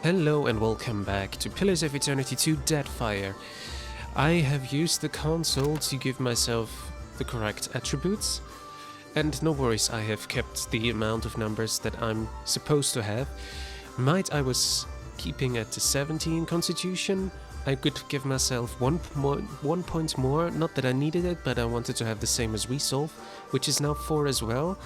Hello and welcome back to Pillars of Eternity 2 Deadfire. I have used the console to give myself the correct attributes, and no worries, I have kept the amount of numbers that I'm supposed to have. Might I was keeping at 17 constitution. I could give myself one point more, not that I needed it, but I wanted to have the same as Resolve, which is now 4 as well.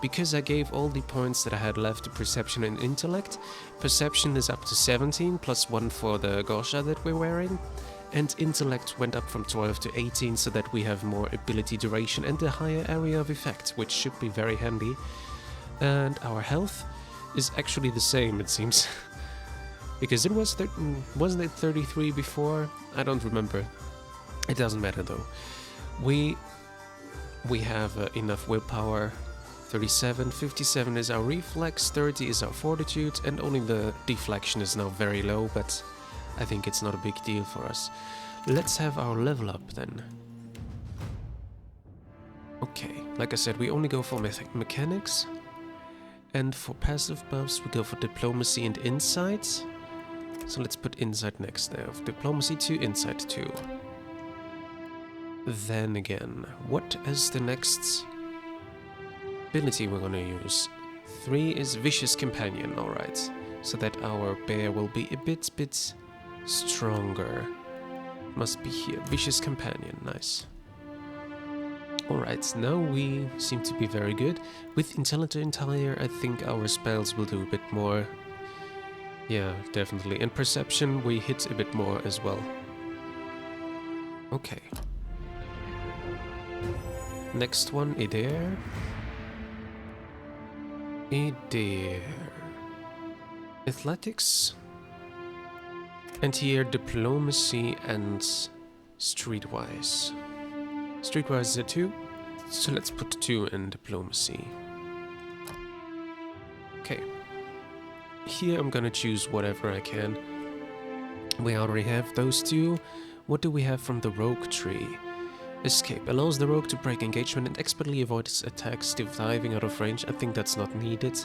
Because I gave all the points that I had left to Perception and Intellect, Perception is up to 17, plus 1 for the Gosha that we're wearing, and Intellect went up from 12 to 18 so that we have more ability duration and a higher area of effect, which should be very handy. And our health is actually the same, it seems. Because it was, wasn't it 33 before? I don't remember. It doesn't matter though. We have enough willpower. 37, 57 is our reflex, 30 is our fortitude, and only the deflection is now very low, but I think it's not a big deal for us. Let's have our level up then. Okay, like I said, we only go for mechanics, and for passive buffs we go for diplomacy and insight. So let's put insight next now. Diplomacy 2, insight 2. Then again, what is the next ability we're gonna use? 3 is Vicious Companion, alright. So that our bear will be a bit stronger. Must be here. Vicious Companion, nice. Alright, now we seem to be very good. With Intelligent Higher, I think our spells will do a bit more. Yeah, definitely. And Perception, we hit a bit more as well. Okay. Next one, Adair. Adair. Athletics. And here diplomacy and streetwise. Streetwise is a 2, so let's put 2 in diplomacy. Okay. Here I'm gonna choose whatever I can. We already have those 2. What do we have from the rogue tree? Escape allows the rogue to break engagement and expertly avoids attacks diving out of range. I think that's not needed.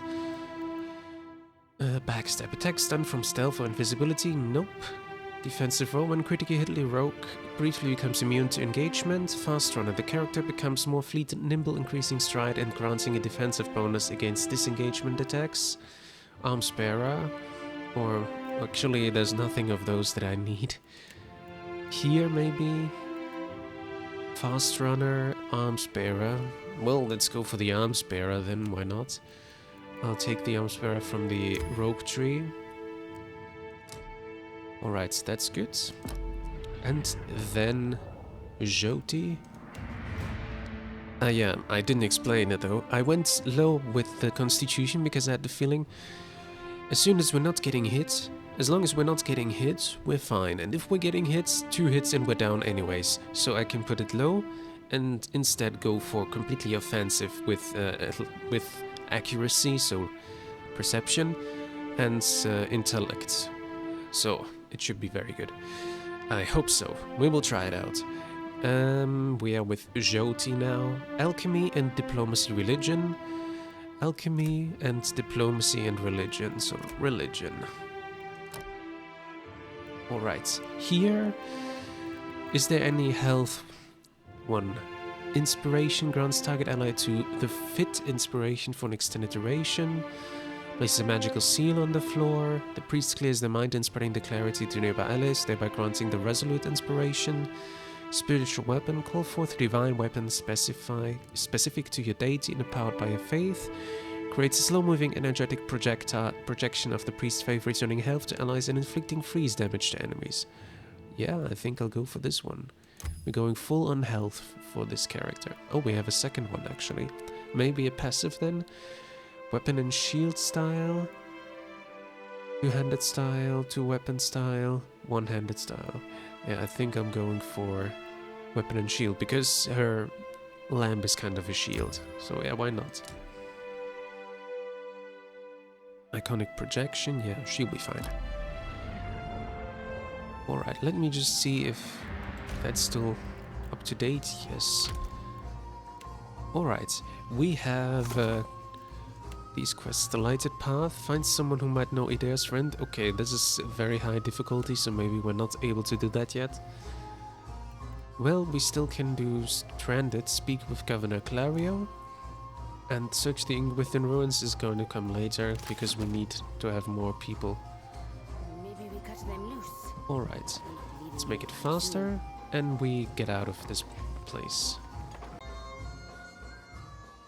Backstab. Attacks done from stealth or invisibility? Nope. Defensive roll. When critically hit, the rogue briefly becomes immune to engagement. Fast runner. The character becomes more fleet and nimble, increasing stride and granting a defensive bonus against disengagement attacks. Arms bearer. Or actually there's nothing of those that I need. Here maybe. Fast runner, arms bearer. Well, let's go for the arms bearer then, why not? I'll take the arms bearer from the rogue tree. Alright, that's good. And then Jyoti. Yeah, I didn't explain it though. I went low with the constitution because I had the feeling as soon as we're not getting hit, as long as we're not getting hit, we're fine. And if we're getting hit, 2 hits and we're down anyways. So I can put it low and instead go for completely offensive with accuracy, so perception, and intellect. So it should be very good. I hope so. We will try it out. We are with Jyoti now. Alchemy and diplomacy, religion. Alchemy and diplomacy and religion. So religion. Alright, here, is there any health? 1. Inspiration grants target ally to the fit inspiration for an extended duration. Places a magical seal on the floor. The priest clears the mind and spreading the clarity to nearby allies, thereby granting the resolute inspiration. Spiritual weapon, call forth a divine weapon specific to your deity and empowered by your faith. Creates a slow-moving, energetic projection of the priest's faith, returning health to allies and inflicting freeze damage to enemies. Yeah, I think I'll go for this one. We're going full on health for this character. Oh, we have a second one actually. Maybe a passive then? Weapon and shield style. Two-handed style, two-weapon style, one-handed style. Yeah, I think I'm going for weapon and shield because her lamp is kind of a shield. So yeah, why not? Iconic projection, yeah, she'll be fine. Alright, let me just see if that's still up to date. Yes. Alright, we have these quests. The lighted path. Find someone who might know Idare's friend. Okay, this is very high difficulty, so maybe we're not able to do that yet. Well, we still can do Stranded. Speak with Governor Clario. And search the ink within ruins is going to come later, because we need to have more people. Maybe we cut them loose. Alright, let's make it faster, and we get out of this place.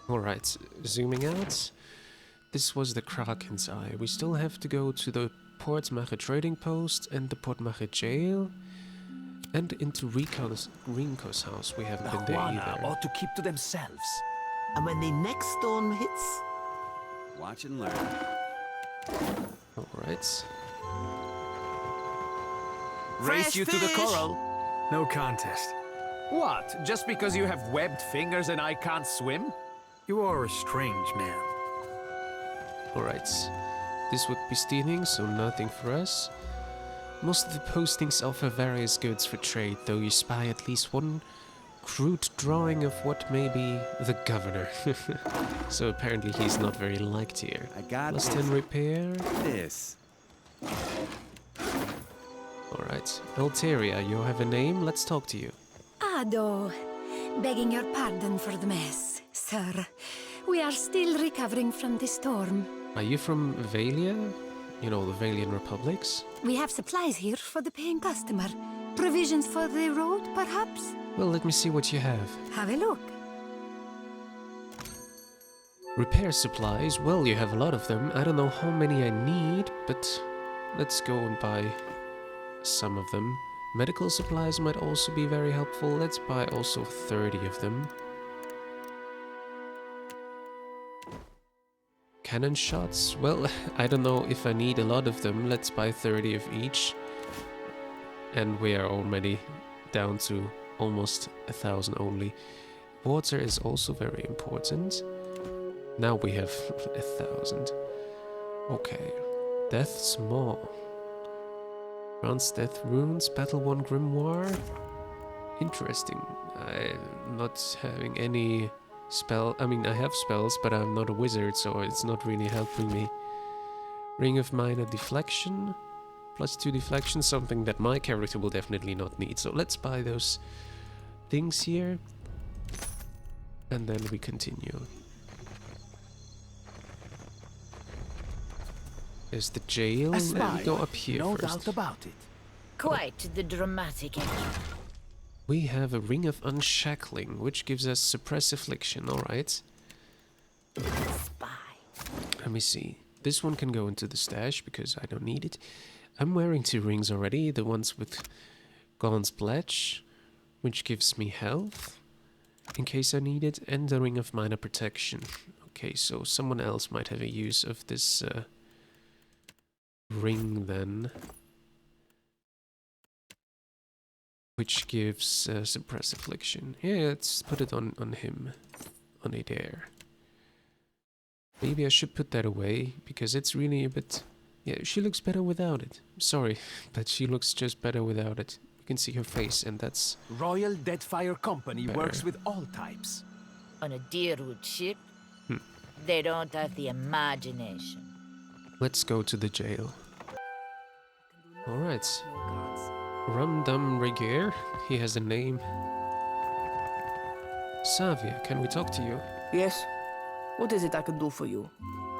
Alright, zooming out. This was the Kraken's Eye. We still have to go to the Portmacher trading post and the Portmacher jail. And into Rinko's house. We haven't been there either. ought to keep to themselves. And when the next storm hits... Watch and learn. Alright. Race you to the coral. No contest. What? Just because you have webbed fingers and I can't swim? You are a strange man. Alright. This would be stealing, so nothing for us. Most of the postings offer various goods for trade, though you spy at least one crude drawing of what may be the governor. So apparently he's not very liked here. I got Plus 10 repair. this. Alright. Alteria, you have a name? Let's talk to you. Ado, begging your pardon for the mess, sir. We are still recovering from the storm. Are you from Valia? You know, the Valian Republics? We have supplies here for the paying customer. Provisions for the road, perhaps? Well, let me see what you have. Have a look. Repair supplies, well, you have a lot of them. I don't know how many I need, but let's go and buy some of them. Medical supplies might also be very helpful. Let's buy also 30 of them. Cannon shots, well, I don't know if I need a lot of them. Let's buy 30 of each. And we are already down to almost 1,000 only. Water is also very important. Now we have 1,000. Okay. Death's Maw. Grants death runes, battle one grimoire. Interesting. I'm not having any spell. I mean, I have spells, but I'm not a wizard, so it's not really helping me. Ring of Minor Deflection. Plus 2 deflection, something that my character will definitely not need. So let's buy those things here. And then we continue. There's the jail. Let me go up here No first. doubt about it. Quite the dramatic ending. We have a Ring of Unshackling, which gives us Suppress Affliction. Alright. Spy. Let me see. This one can go into the stash because I don't need it. I'm wearing 2 rings already. The ones with Gaun's Pledge, which gives me health in case I need it, and the Ring of Minor Protection. Okay, so someone else might have a use of this ring then. Which gives Suppress Affliction. Yeah, let's put it on him. On it there. Maybe I should put that away, because it's really a bit... Yeah, she looks better without it. Sorry, but she looks just better without it. You can see her face, and that's... Royal Deadfire Company Better. works with all types. On a Deerwood ship, they don't have the imagination. Let's go to the jail. Alright. Rumdum Regier. He has a name. Savia, can we talk to you? Yes? What is it I can do for you?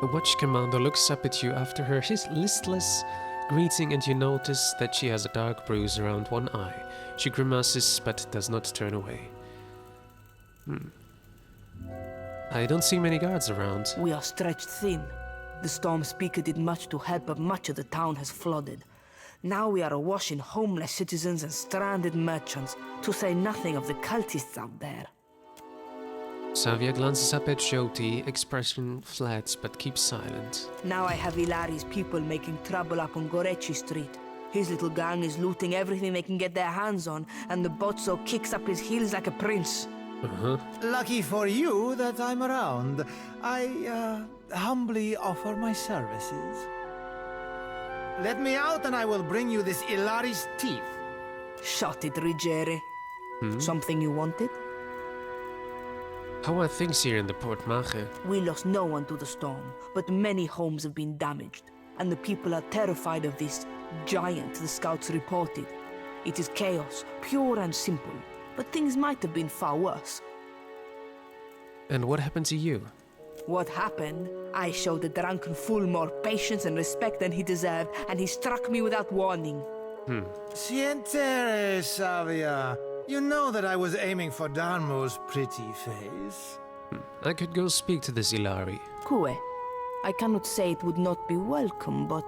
The watch commander looks up at you after her listless greeting, and you notice that she has a dark bruise around one eye. She grimaces but does not turn away. I don't see many guards around. We are stretched thin. The Storm Speaker did much to help, but much of the town has flooded. Now we are awash in homeless citizens and stranded merchants, to say nothing of the cultists out there. Savia glances up at Jyoti, expression flat but keeps silent. Now I have Ilari's people making trouble up on Gorechi Street. His little gang is looting everything they can get their hands on, and the Bozzo kicks up his heels like a prince. Lucky for you that I'm around. I humbly offer my services. Let me out and I will bring you this Ilari's teeth. Shut it, Ruggieri. Something you wanted? How are things here in the Port Mache? We lost no one to the storm, but many homes have been damaged, and the people are terrified of this giant the scouts reported. It is chaos, pure and simple, but things might have been far worse. And what happened to you? What happened? I showed the drunken fool more patience and respect than he deserved, and he struck me without warning. Sientere, Savia. You know that I was aiming for Darmo's pretty face. I could go speak to this Ilari. Kue, I cannot say it would not be welcome, but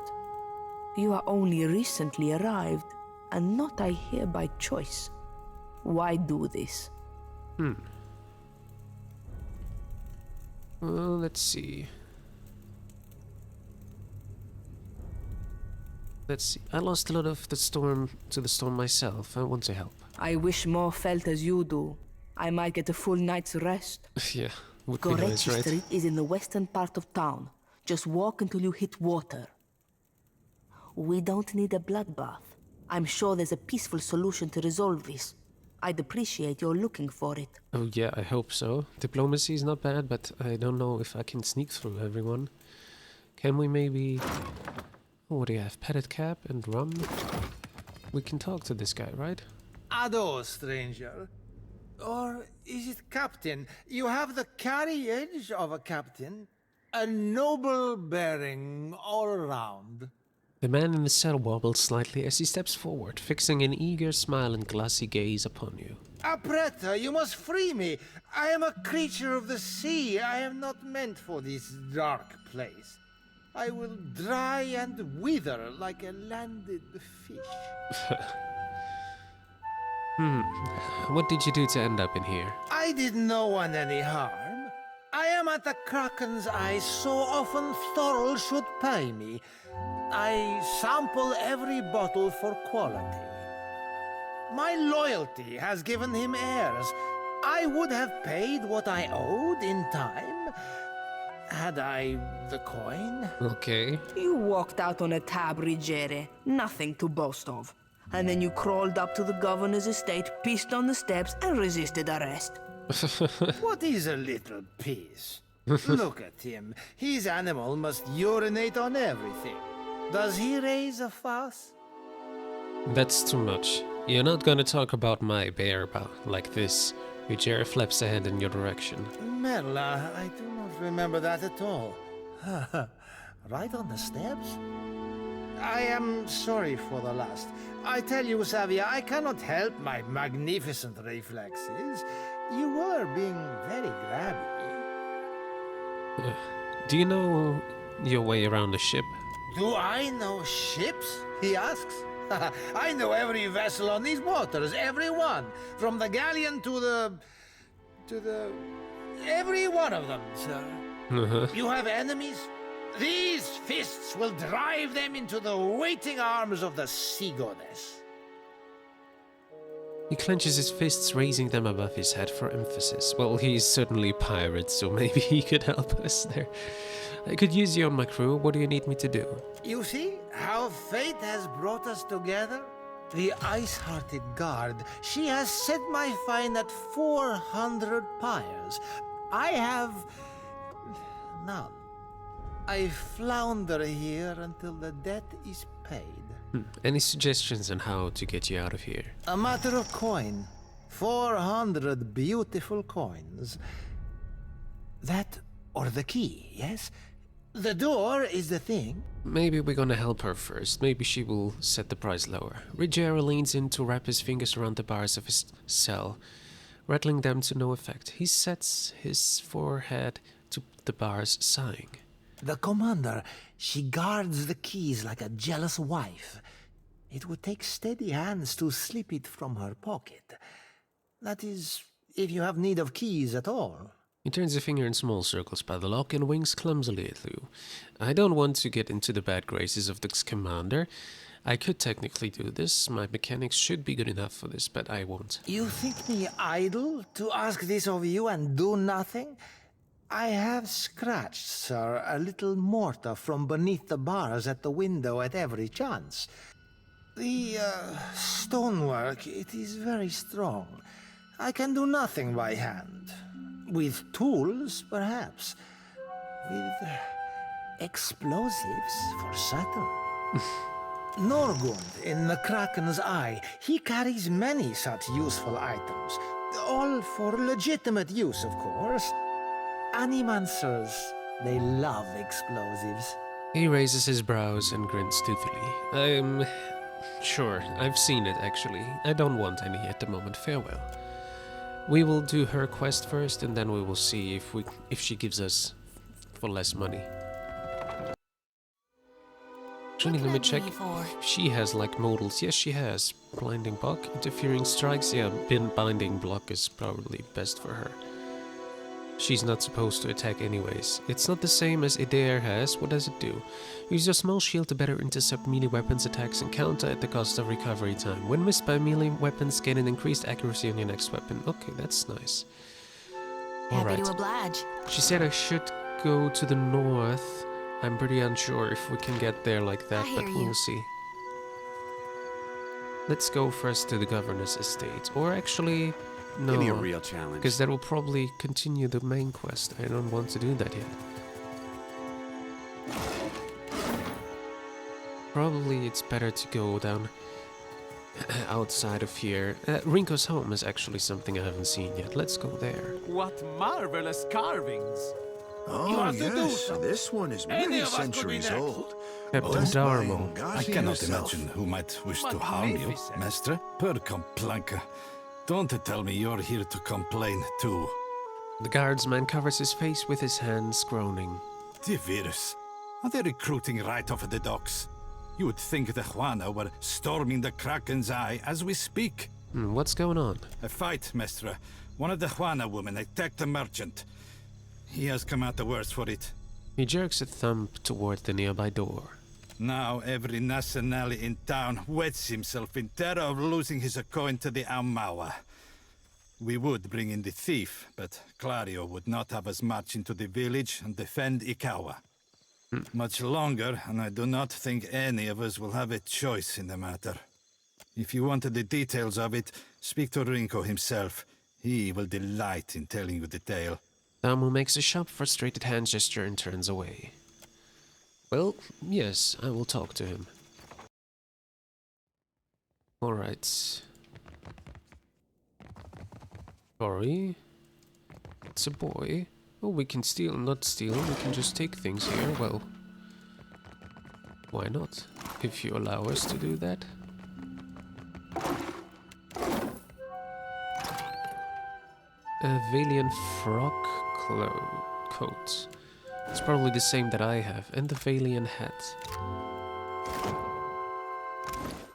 you are only recently arrived, and not I here by choice. Why do this? Well, let's see. I lost a lot of the storm to the storm myself. I want to help. I wish more felt as you do. I might get a full night's rest. Yeah, would be nice, Goretti right? Street is in the western part of town. Just walk until you hit water. We don't need a bloodbath. I'm sure there's a peaceful solution to resolve this. I'd appreciate your looking for it. Oh yeah, I hope so. Diplomacy is not bad, but I don't know if I can sneak through everyone. Can we maybe... Oh, what do you have? Petted cap and rum? We can talk to this guy, right? Ado, stranger. Or is it captain? You have the carriage of a captain. A noble bearing all around. The man in the cell wobbles slightly as he steps forward, fixing an eager smile and glassy gaze upon you. Apretta, you must free me. I am a creature of the sea. I am not meant for this dark place. I will dry and wither like a landed fish. What did you do to end up in here? I did no one any harm. I am at the Kraken's eyes so often Thorol should pay me. I sample every bottle for quality. My loyalty has given him heirs. I would have paid what I owed in time, had I the coin. Okay. You walked out on a tab, Rigere. Nothing to boast of. And then you crawled up to the governor's estate, pissed on the steps, and resisted arrest. What is a little piece? Look at him. His animal must urinate on everything. Does he raise a fuss? That's too much. You're not gonna talk about my bear like this. Ruggiero flaps a hand in your direction. Merla, I do not remember that at all. Right on the steps? I am sorry for the last. I tell you, Savia, I cannot help my magnificent reflexes. You were being very grabby. Do you know your way around a ship? Do I know ships? He asks. I know every vessel on these waters, every one. From the galleon to the... every one of them, sir. You have enemies? These fists will drive them into the waiting arms of the sea goddess. He clenches his fists, raising them above his head for emphasis. Well, he's certainly a pirate, so maybe he could help us there. I could use you on my crew. What do you need me to do? You see how fate has brought us together? The ice-hearted guard, she has set my fine at 400 pyres. I have... none. I flounder here until the debt is paid. Any suggestions on how to get you out of here? A matter of coin. 400 beautiful coins. That or the key, yes? The door is the thing. Maybe we're gonna help her first. Maybe she will set the price lower. Ruggiero leans in to wrap his fingers around the bars of his cell, rattling them to no effect. He sets his forehead to the bars, sighing. The commander, she guards the keys like a jealous wife. It would take steady hands to slip it from her pocket. That is, if you have need of keys at all. He turns a finger in small circles by the lock and winks clumsily at you. I don't want to get into the bad graces of this commander. I could technically do this. My mechanics should be good enough for this, but I won't. You think me idle to ask this of you and do nothing? I have scratched, sir, a little mortar from beneath the bars at the window at every chance. The stonework, it is very strong. I can do nothing by hand. With tools, perhaps. With explosives, for certain. Norgund in the Kraken's Eye. He carries many such useful items. All for legitimate use, of course. Animancers, they love explosives. He raises his brows and grins toothily. Sure, I've seen it actually. I don't want any at the moment. Farewell. We will do her quest first, and then we will see if she gives us for less money. Actually, let me check if she has like modals. Yes, she has. Blinding block, interfering strikes. Yeah, binding block is probably best for her. She's not supposed to attack anyways. It's not the same as Adair has. What does it do? Use your small shield to better intercept melee weapons attacks and counter at the cost of recovery time. When missed by melee weapons, gain an increased accuracy on your next weapon. Okay, that's nice. Happy to oblige. She said I should go to the north. I'm pretty unsure if we can get there like that, but we'll see. Let's go first to the governor's estate. Or actually, no. Give me a real challenge. Because that will probably continue the main quest. I don't want to do that yet. Probably it's better to go down outside of here. Rinko's home is actually something I haven't seen yet. Let's go there. What marvelous carvings! Oh, yes, this one is many centuries old. Captain Blessed by Darmo. Ungazi I cannot herself. imagine who might wish to harm you, Mestre. Per complanca. Don't tell me you're here to complain, too. The guardsman covers his face with his hands, groaning. Divirus. Are they recruiting right off of the docks? You would think the Juana were storming the Kraken's Eye as we speak. What's going on? A fight, Mestre. One of the Juana women attacked a merchant. He has come out the worse for it. He jerks a thumb toward the nearby door. Now every nationale in town wets himself in terror of losing his coin to the Aumaua. We would bring in the thief, but Clario would not have us march into the village and defend Ikawa. Much longer, and I do not think any of us will have a choice in the matter. If you wanted the details of it, speak to Rinko himself. He will delight in telling you the tale. Damu makes a sharp, frustrated hand gesture and turns away. Well, yes, I will talk to him. Alright. Sorry. It's a boy. Oh, we can steal, not steal, we can just take things here. Well, why not? If you allow us to do that. A Valiant frock coat. It's probably the same that I have, and the Valiant hat.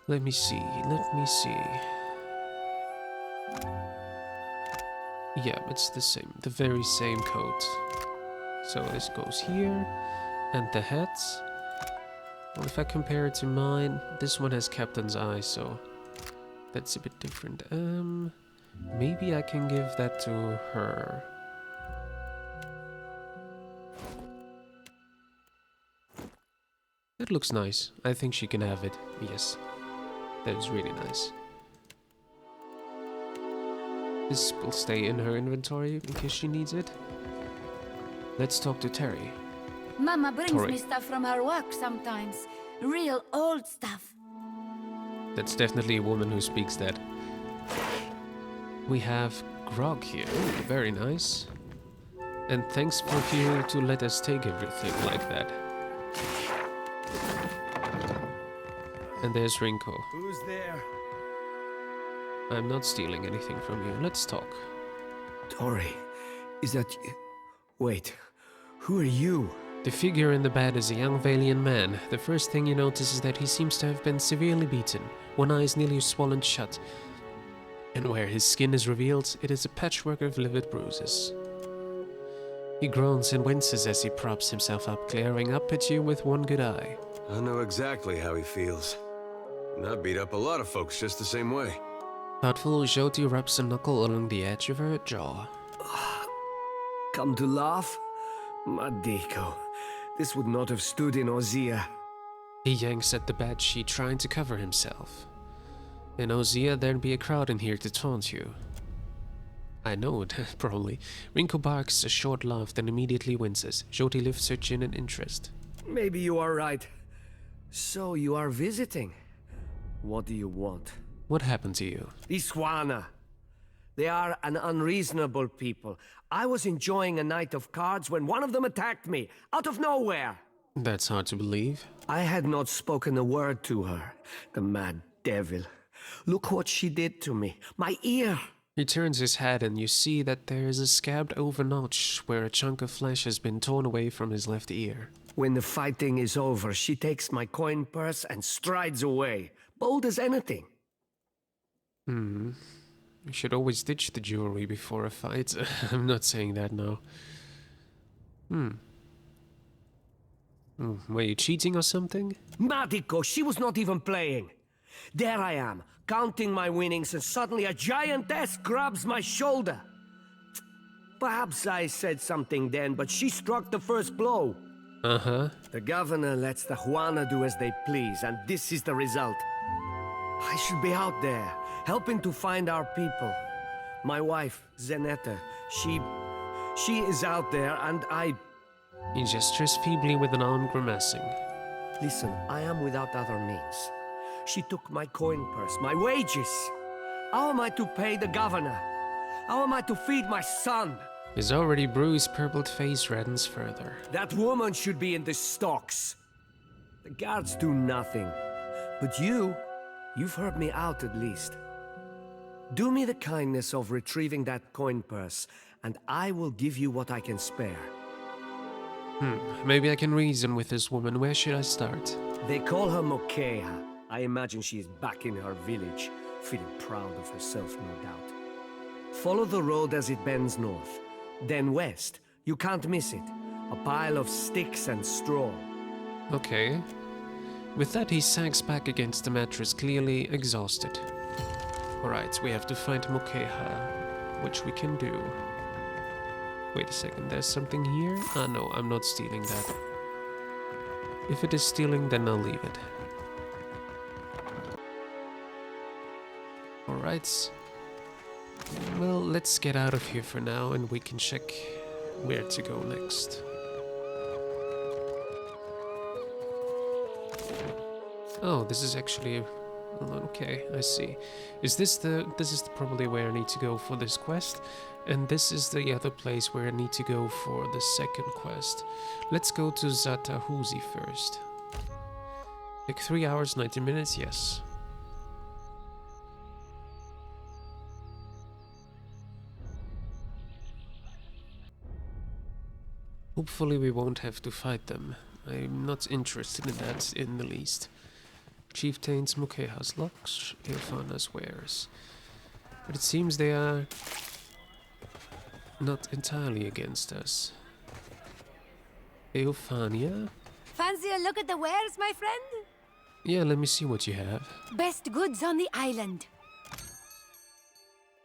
Let me see. Yeah, it's the same, the very same coat. So this goes here, and the hat. Well, if I compare it to mine, this one has Captain's Eye, so that's a bit different. Maybe I can give that to her. That looks nice. I think she can have it. Yes. That is really nice. This will stay in her inventory in case she needs it. Let's talk to Terry. Mama brings Tori. me stuff from her work sometimes. Real old stuff. That's definitely a woman who speaks that. We have grog here. Ooh, very nice. And thanks for you to let us take everything like that. And there's Rinko. Who's there? I'm not stealing anything from you. Let's talk. Tori, is that you? Wait, who are you? The figure in the bed is a young Valian man. The first thing you notice is that he seems to have been severely beaten. One eye is nearly swollen shut. And where his skin is revealed, it is a patchwork of livid bruises. He groans and winces as he props himself up, glaring up at you with one good eye. I know exactly how he feels. And I beat up a lot of folks just the same way. Thoughtful, Jyoti rubs a knuckle along the edge of her jaw. Come to laugh? Madiko, this would not have stood in Ozia. He yanks at the bed sheet, trying to cover himself. In Ozia, there'd be a crowd in here to taunt you. I know it, probably. Rinko barks a short laugh, then immediately winces. Jyoti lifts her chin in interest. Maybe you are right. So you are visiting. What do you want? What happened to you? These Juana. They are an unreasonable people. I was enjoying a night of cards when one of them attacked me, out of nowhere. That's hard to believe. I had not spoken a word to her. The mad devil. Look what she did to me. My ear. He turns his head and you see that there is a scabbed over notch where a chunk of flesh has been torn away from his left ear. When the fighting is over, she takes my coin purse and strides away. Bold as anything. You should always ditch the jewelry before a fight. I'm not saying that now. Were you cheating or something? Madiko, she was not even playing. There I am, counting my winnings, and suddenly a giantess grabs my shoulder. Perhaps I said something then, but she struck the first blow. Uh-huh. The governor lets the Juana do as they please, and this is the result. I should be out there, helping to find our people. My wife, Zenetta, she is out there, and He gestures feebly with an arm grimacing. Listen, I am without other means. She took my coin purse, my wages. How am I to pay the governor? How am I to feed my son? His already bruised, purpled face reddens further. That woman should be in the stocks. The guards do nothing. But you've heard me out at least. Do me the kindness of retrieving that coin purse, and I will give you what I can spare. Maybe I can reason with this woman. Where should I start? They call her Mokeha. I imagine she is back in her village, feeling proud of herself, no doubt. Follow the road as it bends north. Then west. You can't miss it. A pile of sticks and straw. Okay. With that, he sags back against the mattress, clearly exhausted. Alright, we have to find Mokeha, which we can do. Wait a second, there's something here? Ah, no, I'm not stealing that. If it is stealing, then I'll leave it. Alright. Well, let's get out of here for now, and we can check where to go next. Oh, this is actually... Okay, I see. This is probably where I need to go for this quest, and this is the other place where I need to go for the second quest. Let's go to Sātahuzi first. Like 3 hours, 90 minutes, yes. Hopefully we won't have to fight them. I'm not interested in that in the least. Chieftains, Mokeha's locks, Eofana's wares. But it seems they are not entirely against us. Eofania? Fancy a look at the wares, my friend? Yeah, let me see what you have. Best goods on the island.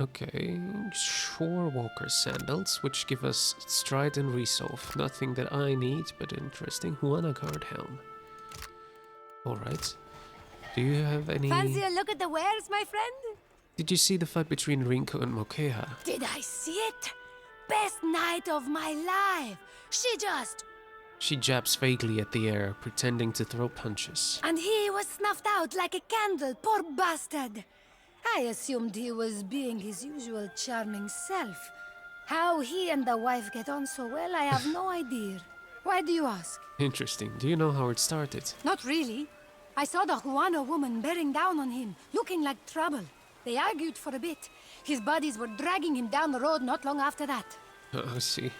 Okay, Shore Walker sandals, which give us stride and resolve. Nothing that I need, but interesting. Juana guard helm. Alright. Do you have any... Fancy a look at the wares, my friend? Did you see the fight between Rinko and Mokeha? Did I see it? Best night of my life. She jabs vaguely at the air, pretending to throw punches. And he was snuffed out like a candle, poor bastard. I assumed he was being his usual charming self. How he and the wife get on so well, I have no idea. Why do you ask? Interesting. Do you know how it started? Not really. I saw the Juana woman bearing down on him, looking like trouble. They argued for a bit. His buddies were dragging him down the road not long after that. Oh, I see.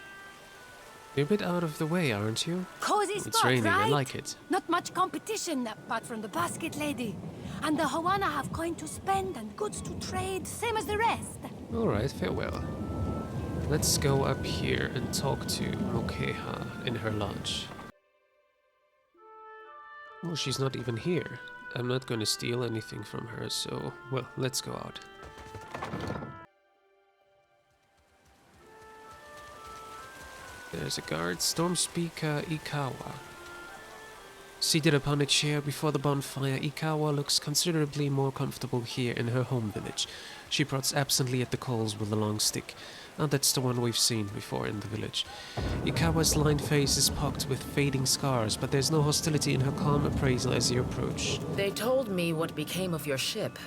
You're a bit out of the way, aren't you? Cozy It's spot, raining, right? I like it. Not much competition apart from the basket lady. And the Juana have coin to spend and goods to trade, same as the rest. Alright, farewell. Let's go up here and talk to Mokeha in her lodge. Oh, she's not even here. I'm not gonna steal anything from her, so... Well, let's go out. There's a guard, Stormspeaker Ikawa. Seated upon a chair before the bonfire, Ikawa looks considerably more comfortable here in her home village. She prods absently at the coals with a long stick. Oh, that's the one we've seen before in the village. Ikawa's lined face is pocked with fading scars, but there's no hostility in her calm appraisal as you approach. They told me what became of your ship.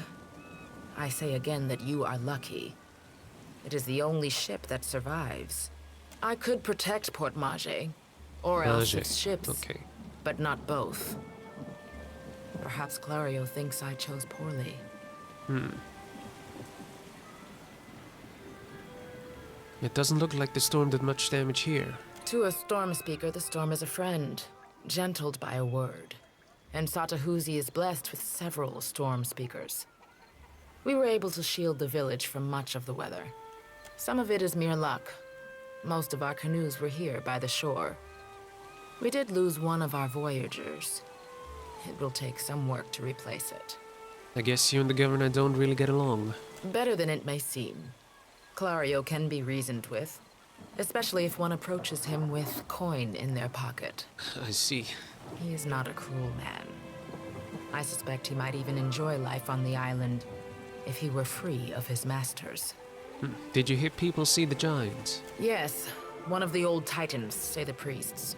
I say again that you are lucky. It is the only ship that survives. I could protect Port Mage, or else its ships, okay. but not both. Perhaps Clario thinks I chose poorly. It doesn't look like the storm did much damage here. To a storm speaker, the storm is a friend, gentled by a word. And Sātahuzi is blessed with several storm speakers. We were able to shield the village from much of the weather. Some of it is mere luck. Most of our canoes were here by the shore. We did lose one of our voyagers. It will take some work to replace it. I guess you and the governor don't really get along. Better than it may seem. Clario can be reasoned with, especially if one approaches him with coin in their pocket. I see. He is not a cruel man. I suspect he might even enjoy life on the island if he were free of his masters. Did you hear people see the giant? Yes, one of the old titans, say the priests.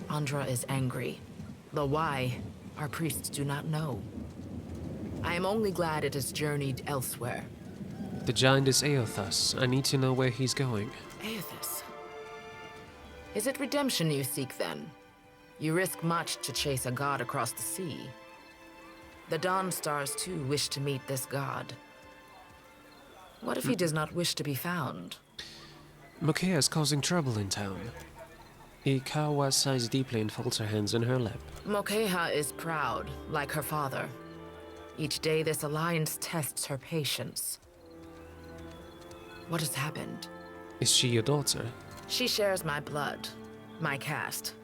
Andra is angry, though why, our priests do not know. I am only glad it has journeyed elsewhere. The giant is Eothas. I need to know where he's going. Aethys. Is it redemption you seek, then? You risk much to chase a god across the sea. The Dawn Stars, too, wish to meet this god. What if he does not wish to be found? Mokea is causing trouble in town. Ikawa sighs deeply and folds her hands in her lap. Mokeha is proud, like her father. Each day this alliance tests her patience. What has happened? Is she your daughter? She shares my blood, my caste,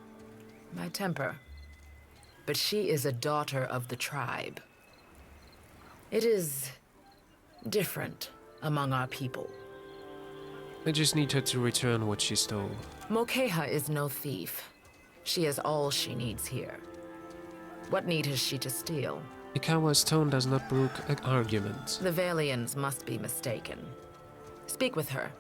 my temper. But she is a daughter of the tribe. It is different among our people. I just need her to return what she stole. Mokeha is no thief. She has all she needs here. What need has she to steal? Ikawa's tone does not brook an argument. The Valians must be mistaken. Speak with her.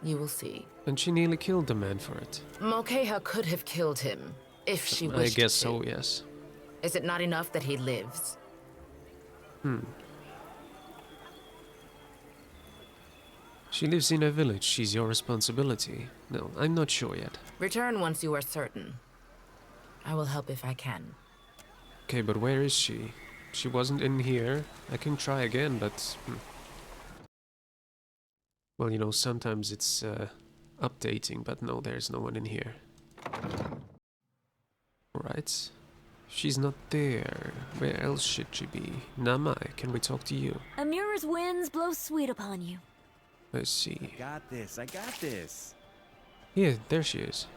You will see. And she nearly killed the man for it. Mokeha could have killed him, if she wished to. I guess so, yes. Is it not enough that he lives? She lives in a village. She's your responsibility. No, I'm not sure yet. Return once you are certain. I will help if I can. Okay, but where is she? She wasn't in here. I can try again, but... Well, you know, sometimes it's updating, but no, there's no one in here. Alright. She's not there. Where else should she be? Namai, can we talk to you? Amura's winds blow sweet upon you. Let's see. I got this. Yeah, there she is.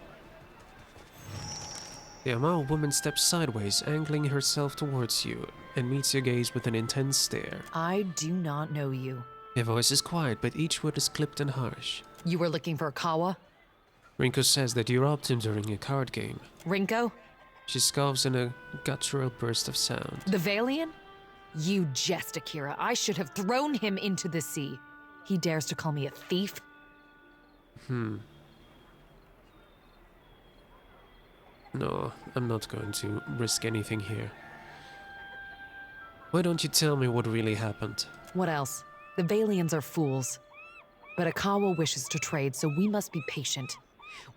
The Amao woman steps sideways, angling herself towards you, and meets your gaze with an intense stare. I do not know you. Her voice is quiet, but each word is clipped and harsh. You were looking for Kawa? Rinko says that you robbed him during a card game. Rinko? She scoffs in a guttural burst of sound. The Valian? You jest, Akira. I should have thrown him into the sea. He dares to call me a thief? No, I'm not going to risk anything here. Why don't you tell me what really happened? What else? The Valians are fools. But Akawa wishes to trade, so we must be patient.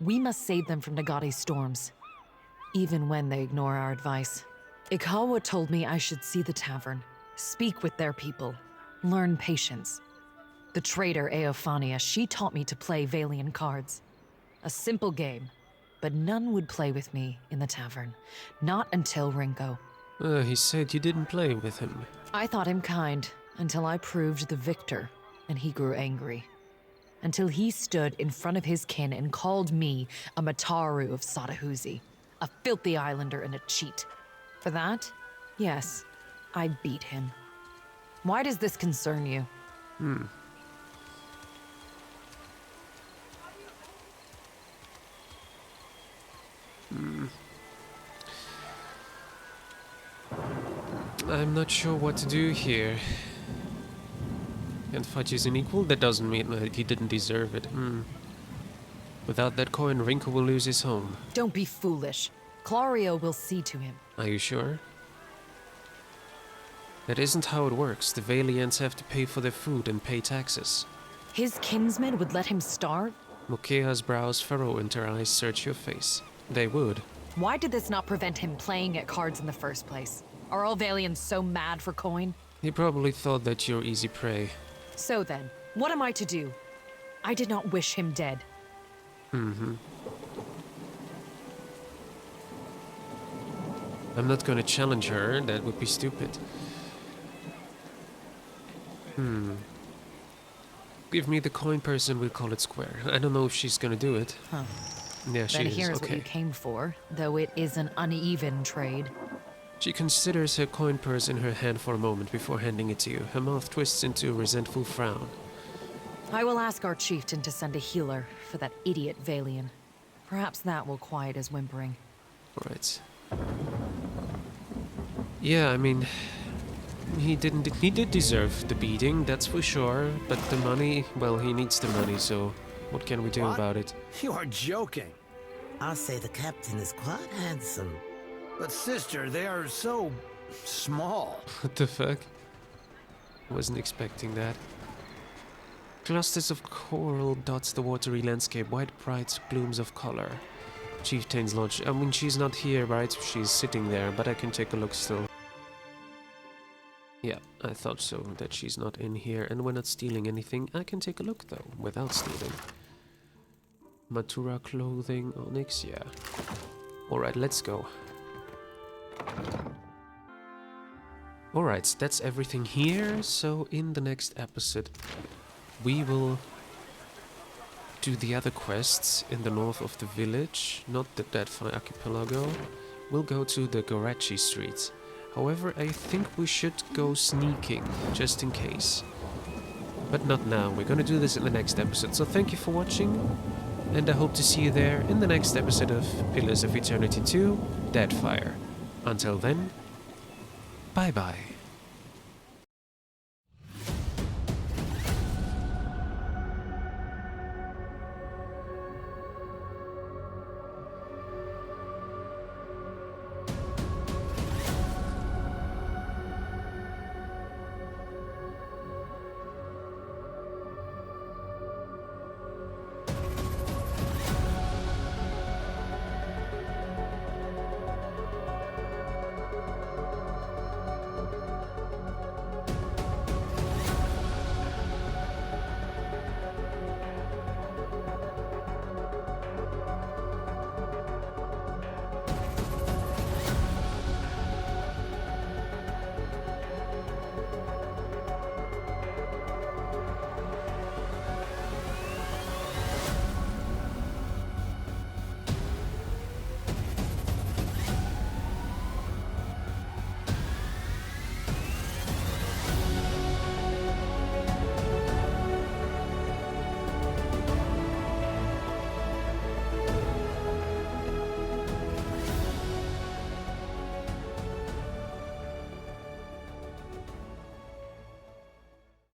We must save them from Nagate's storms. Even when they ignore our advice. Ikawa told me I should see the tavern, speak with their people, learn patience. The trader Eophania, she taught me to play Valian cards. A simple game, but none would play with me in the tavern. Not until Rinko. He said you didn't play with him. I thought him kind, until I proved the victor, and he grew angry. Until he stood in front of his kin and called me a Mataru of Sātahuzi, a filthy islander and a cheat. For that, yes, I beat him. Why does this concern you? I'm not sure what to do here. And Fudge is an equal? That doesn't mean that he didn't deserve it. Without that coin, Rinko will lose his home. Don't be foolish. Clario will see to him. Are you sure? That isn't how it works. The Valiants have to pay for their food and pay taxes. His kinsmen would let him starve? Mokea's brows furrow and her eyes search your face. They would. Why did this not prevent him playing at cards in the first place? Are all Valians so mad for coin? He probably thought that you're easy prey. So then, what am I to do? I did not wish him dead. I'm not gonna challenge her, that would be stupid. Give me the coin purse and we'll call it square. I don't know if she's gonna do it. Huh. Yeah, she then is. here's Okay. what you came for, though it is an uneven trade. She considers her coin purse in her hand for a moment before handing it to you. Her mouth twists into a resentful frown. I will ask our chieftain to send a healer for that idiot Valian. Perhaps that will quiet his whimpering. Right. Yeah, I mean, he did deserve the beating, that's for sure. But the money, well, he needs the money, so what can we do about it? You are joking. I'll say the captain is quite handsome. But sister, they are so small. What the fuck? Wasn't expecting that. Clusters of coral dots the watery landscape, white bright blooms of color. Chieftain's Lodge. I mean, she's not here, right? She's sitting there, but I can take a look still. Yeah, I thought so, that she's not in here, and we're not stealing anything. I can take a look, though, without stealing. Matura clothing, onyx, yeah. Alright, let's go. Alright, that's everything here, so in the next episode we will do the other quests in the north of the village, not the Deadfire archipelago. We'll go to the Garachi streets. However, I think we should go sneaking, just in case. But not now, we're gonna do this in the next episode. So thank you for watching, and I hope to see you there in the next episode of Pillars of Eternity 2, Deadfire. Until then, bye bye.